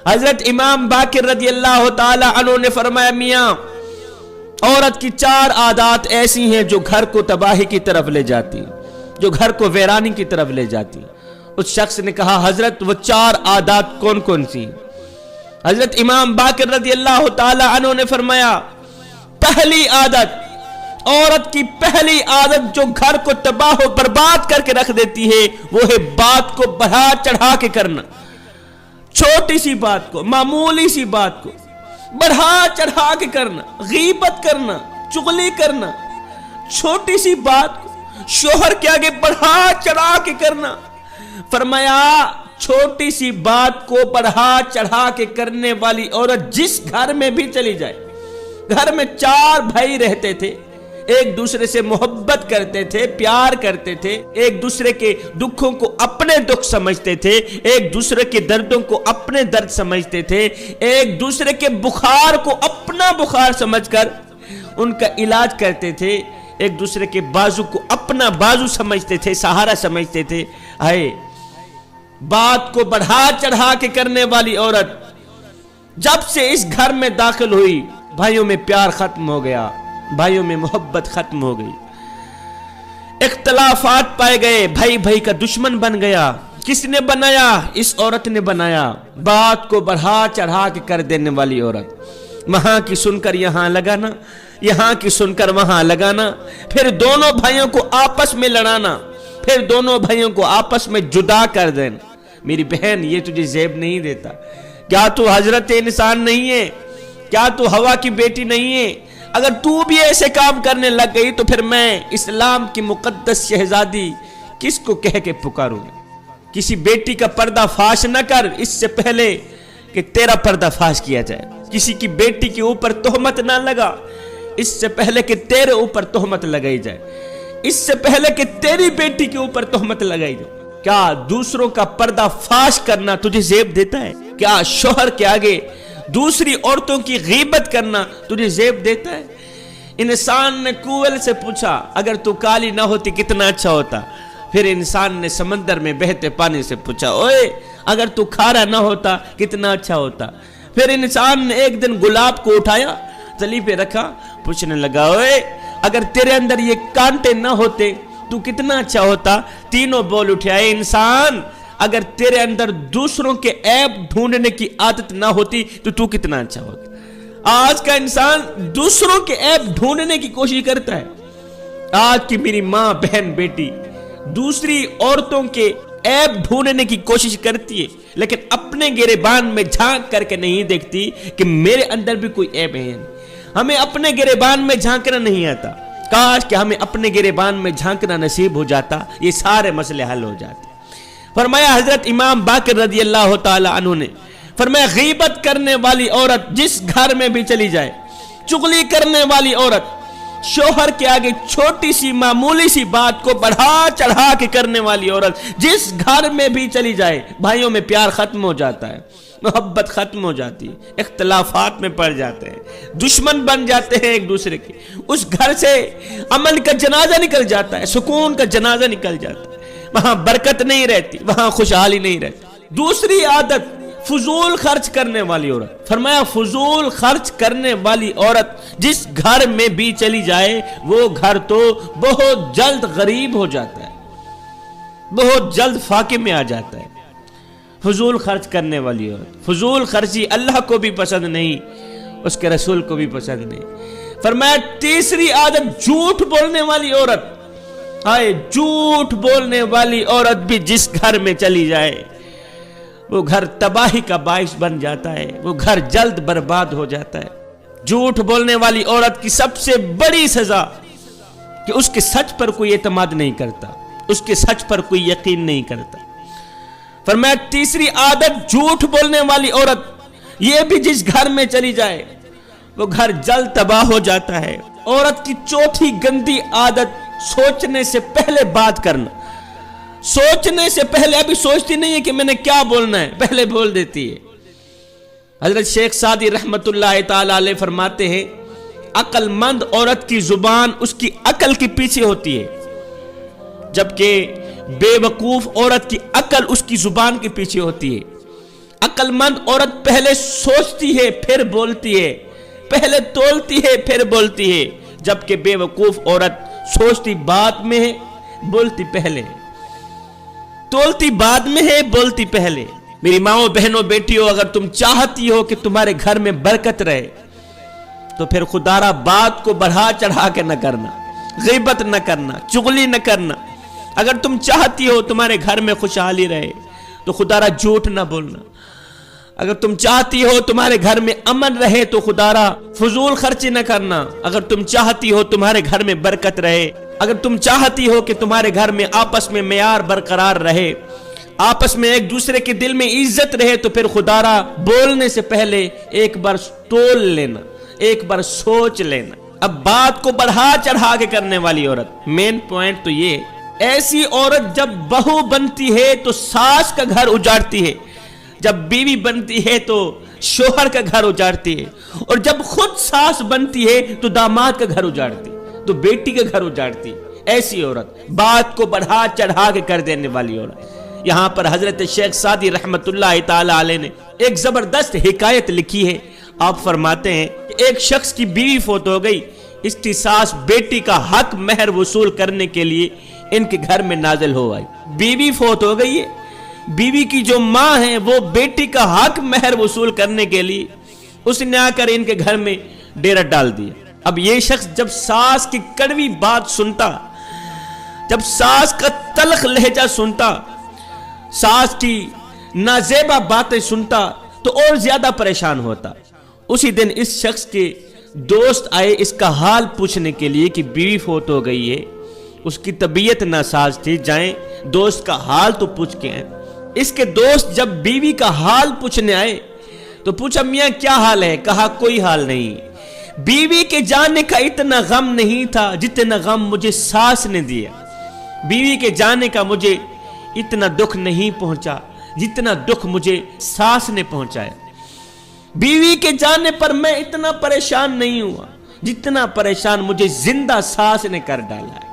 حضرت امام باقر رضی اللہ تعالی عنہ نے فرمایا میاں عورت کی 4 عادات ایسی ہیں جو گھر کو تباہی کی طرف لے جاتی، جو گھر کو ویرانی کی طرف لے جاتی۔ اس شخص نے کہا حضرت وہ 4 عادات کون کون سی؟ حضرت امام باقر رضی اللہ تعالی عنہ نے فرمایا پہلی عادت، عورت کی پہلی عادت جو گھر کو تباہ و برباد کر کے رکھ دیتی ہے وہ ہے بات کو بڑھا چڑھا کے کرنا۔ چھوٹی سی بات کو، معمولی سی بات کو بڑھا چڑھا کے کرنا، غیبت کرنا، چغلی کرنا، چھوٹی سی بات کو شوہر کے آگے بڑھا چڑھا کے کرنا۔ فرمایا چھوٹی سی بات کو بڑھا چڑھا کے کرنے والی عورت جس گھر میں بھی چلی جائے، گھر میں 4 بھائی رہتے تھے، ایک دوسرے سے محبت کرتے تھے، پیار کرتے تھے، ایک دوسرے کے دکھوں کو اپنے دکھ سمجھتے تھے، ایک دوسرے کے دردوں کو اپنے درد سمجھتے تھے، ایک دوسرے کے بخار کو اپنا بخار سمجھ کر ان کا علاج کرتے تھے، ایک دوسرے کے بازو کو اپنا بازو سمجھتے تھے، سہارا سمجھتے تھے۔ بات کو بڑھا چڑھا کے کرنے والی عورت جب سے اس گھر میں داخل ہوئی، بھائیوں میں پیار ختم ہو گیا، بھائیوں میں محبت ختم ہو گئی، اختلافات پائے گئے، بھائی بھائی کا دشمن بن گیا۔ کس نے بنایا؟ اس عورت نے بنایا، بات کو بڑھا چڑھا کے کر دینے والی عورت۔ وہاں کی سن کر یہاں لگانا، یہاں کی سن کر وہاں لگانا، پھر دونوں بھائیوں کو آپس میں لڑانا، پھر دونوں بھائیوں کو آپس میں جدا کر دینا۔ میری بہن یہ تجھے زیب نہیں دیتا، کیا تو حضرت انسان نہیں ہے؟ کیا تو ہوا کی بیٹی نہیں ہے؟ اگر تو بھی ایسے کام کرنے لگ گئی تو پھر میں اسلام کی مقدس شہزادی کس کو کہہ کے پکاروں گا؟ کسی بیٹی کا پردہ فاش نہ کر اس سے پہلے کہ تیرا پردہ فاش کیا جائے، کسی کی بیٹی کے اوپر تہمت نہ لگا اس سے پہلے کہ تیرے اوپر تہمت لگائی جائے، اس سے پہلے کہ تیری بیٹی کے اوپر تہمت لگائی جائے۔ کیا دوسروں کا پردہ فاش کرنا تجھے زیب دیتا ہے؟ کیا شوہر کے آگے دوسری عورتوں کی غیبت کرنا تجھے زیب دیتا ہے؟ انسان نے کوئل سے پوچھا اگر تو کالی نہ ہوتی کتنا اچھا ہوتا۔ پھر انسان نے سمندر میں بہتے پانی سے پوچھا اوئے اگر تو کھارا نہ ہوتا کتنا اچھا ہوتا۔ پھر انسان نے ایک دن گلاب کو اٹھایا، تلی پہ رکھا، پوچھنے لگا اوئے اگر تیرے اندر یہ کانٹے نہ ہوتے تو کتنا اچھا ہوتا۔ تینوں بول اٹھے اے انسان اگر تیرے اندر دوسروں کے عیب ڈھونڈنے کی عادت نہ ہوتی تو تو کتنا اچھا ہوتا۔ آج کا انسان دوسروں کے عیب ڈھونڈنے کی کوشش کرتا ہے۔ آج کی میری ماں، بہن، بیٹی دوسری عورتوں کے عیب ڈھونڈنے کی کوشش کرتی ہے لیکن اپنے گریبان میں جھانک کر کے نہیں دیکھتی کہ میرے اندر بھی کوئی عیب ہے۔ ہمیں اپنے گریبان میں جھانکنا نہیں آتا، کاش کہ ہمیں اپنے گریبان میں جھانکنا نصیب ہو جاتا، یہ سارے مسئلے حل ہو جاتے۔ فرمایا حضرت امام باقر رضی اللہ تعالی عنہ نے فرمایا غیبت کرنے والی عورت جس گھر میں بھی چلی جائے، چغلی کرنے والی عورت شوہر کے آگے چھوٹی سی معمولی سی بات کو بڑھا چڑھا کے کرنے والی عورت جس گھر میں بھی چلی جائے، بھائیوں میں پیار ختم ہو جاتا ہے، محبت ختم ہو جاتی ہے، اختلافات میں پڑ جاتے ہیں، دشمن بن جاتے ہیں ایک دوسرے کے، اس گھر سے امن کا جنازہ نکل جاتا ہے، سکون کا جنازہ نکل جاتا ہے، وہاں برکت نہیں رہتی، وہاں خوشحالی نہیں رہتی۔ دوسری عادت فضول خرچ کرنے والی عورت۔ فرمایا فضول خرچ کرنے والی عورت جس گھر میں بھی چلی جائے وہ گھر تو بہت جلد غریب ہو جاتا ہے، بہت جلد فاقے میں آ جاتا ہے۔ فضول خرچ کرنے والی عورت، فضول خرچی اللہ کو بھی پسند نہیں، اس کے رسول کو بھی پسند نہیں۔ فرمایا تیسری عادت جھوٹ بولنے والی عورت۔ جھوٹ بولنے والی عورت بھی جس گھر میں چلی جائے وہ گھر تباہی کا باعث بن جاتا ہے، وہ گھر جلد برباد ہو جاتا ہے۔ جھوٹ بولنے والی عورت کی سب سے بڑی سزا کہ اس کے سچ پر کوئی اعتماد نہیں کرتا، اس کے سچ پر کوئی یقین نہیں کرتا۔ فرمایا تیسری عادت جھوٹ بولنے والی عورت یہ بھی جس گھر میں چلی جائے وہ گھر جلد تباہ ہو جاتا ہے۔ عورت کی چوتھی گندی عادت سوچنے سے پہلے بات کرنا، سوچنے سے پہلے، ابھی سوچتی نہیں ہے کہ میں نے کیا بولنا ہے، پہلے بول دیتی ہے۔ حضرت شیخ سعدی رحمت اللہ تعالی علیہ فرماتے ہیں عقل مند عورت کی زبان اس کی عقل کے پیچھے ہوتی ہے، جبکہ بے وقوف عورت کی عقل اس کی زبان کے پیچھے ہوتی ہے۔ عقل مند عورت پہلے سوچتی ہے پھر بولتی ہے، پہلے تولتی ہے پھر بولتی ہے، جبکہ بے وقوف عورت سوچتی بعد میں ہے، بولتی پہلے، تولتی بعد میں ہے، بولتی پہلے۔ میری ماؤں بہنوں بیٹیوں، اگر تم چاہتی ہو کہ تمہارے گھر میں برکت رہے تو پھر خدا را بات کو بڑھا چڑھا کے نہ کرنا، غیبت نہ کرنا، چغلی نہ کرنا۔ اگر تم چاہتی ہو تمہارے گھر میں خوشحالی رہے تو خدا را جھوٹ نہ بولنا۔ اگر تم چاہتی ہو تمہارے گھر میں امن رہے تو خدا را فضول خرچی نہ کرنا۔ اگر تم چاہتی ہو تمہارے گھر میں برکت رہے، اگر تم چاہتی ہو کہ تمہارے گھر میں آپس میں معیار برقرار رہے، آپس میں ایک دوسرے کے دل میں عزت رہے، تو پھر خدا را بولنے سے پہلے ایک بار تول لینا، ایک بار سوچ لینا۔ اب بات کو بڑھا چڑھا کے کرنے والی عورت، مین پوائنٹ تو یہ، ایسی عورت جب بہو بنتی ہے تو ساس کا گھر اجاڑتی ہے، جب بیوی بنتی ہے تو شوہر کا گھر اجاڑتی ہے، اور جب خود ساس بنتی ہے تو داماد کا گھر اجاڑتی ہے، تو بیٹی کا گھر اجاڑتی ہے۔ ایسی عورت، بات کو بڑھا چڑھا کے کر دینے والی عورت۔ یہاں پر حضرت شیخ سعدی رحمت اللہ تعالی علیہ نے ایک زبردست حکایت لکھی ہے۔ آپ فرماتے ہیں کہ ایک شخص کی بیوی فوت ہو گئی، اس کی ساس بیٹی کا حق مہر وصول کرنے کے لیے ان کے گھر میں نازل ہو آئی۔ بیوی فوت ہو گئی ہے، بیوی کی جو ماں ہے وہ بیٹی کا حق مہر وصول کرنے کے لیے اس نے آ کر ان کے گھر میں ڈیرہ ڈال دیا۔ اب یہ شخص جب ساس کی کڑوی بات سنتا، جب ساس کا تلخ لہجہ سنتا، ساس کی نازیبا باتیں سنتا تو اور زیادہ پریشان ہوتا۔ اسی دن اس شخص کے دوست آئے اس کا حال پوچھنے کے لیے کہ بیوی فوت ہو گئی ہے، اس کی طبیعت ناساز تھی، جائیں دوست کا حال تو پوچھ کے آئیں۔ اس کے دوست جب بیوی کا حال پوچھنے آئے تو پوچھا میاں کیا حال ہے؟ کہا کوئی حال نہیں، بیوی کے جانے کا اتنا غم نہیں تھا جتنا غم مجھے ساس نے دیا، بیوی کے جانے کا مجھے اتنا دکھ نہیں پہنچا جتنا دکھ مجھے ساس نے پہنچایا، بیوی کے جانے پر میں اتنا پریشان نہیں ہوا جتنا پریشان مجھے زندہ ساس نے کر ڈالا ہے۔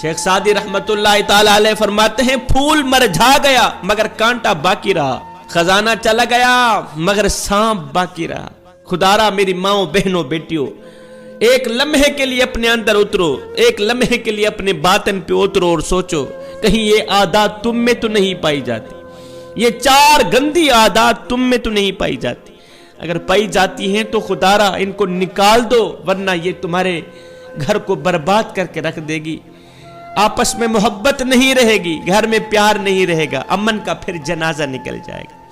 شیخ سعدی رحمت اللہ تعالی علیہ فرماتے ہیں پھول مرجھا گیا مگر کانٹا باقی رہا، خزانہ چلا گیا مگر سانپ باقی رہا۔ خدارا میری ماؤں بہنوں بیٹیوں، ایک لمحے کے لیے اپنے اندر اترو، ایک لمحے کے لیے اپنے باطن پہ اترو اور سوچو کہیں یہ عادات تم میں تو نہیں پائی جاتی، یہ چار گندی عادات تم میں تو نہیں پائی جاتی۔ اگر پائی جاتی ہیں تو خدارا ان کو نکال دو، ورنہ یہ تمہارے گھر کو برباد کر کے رکھ دے گی۔ آپس میں محبت نہیں رہے گی، گھر میں پیار نہیں رہے گا، امن کا پھر جنازہ نکل جائے گا۔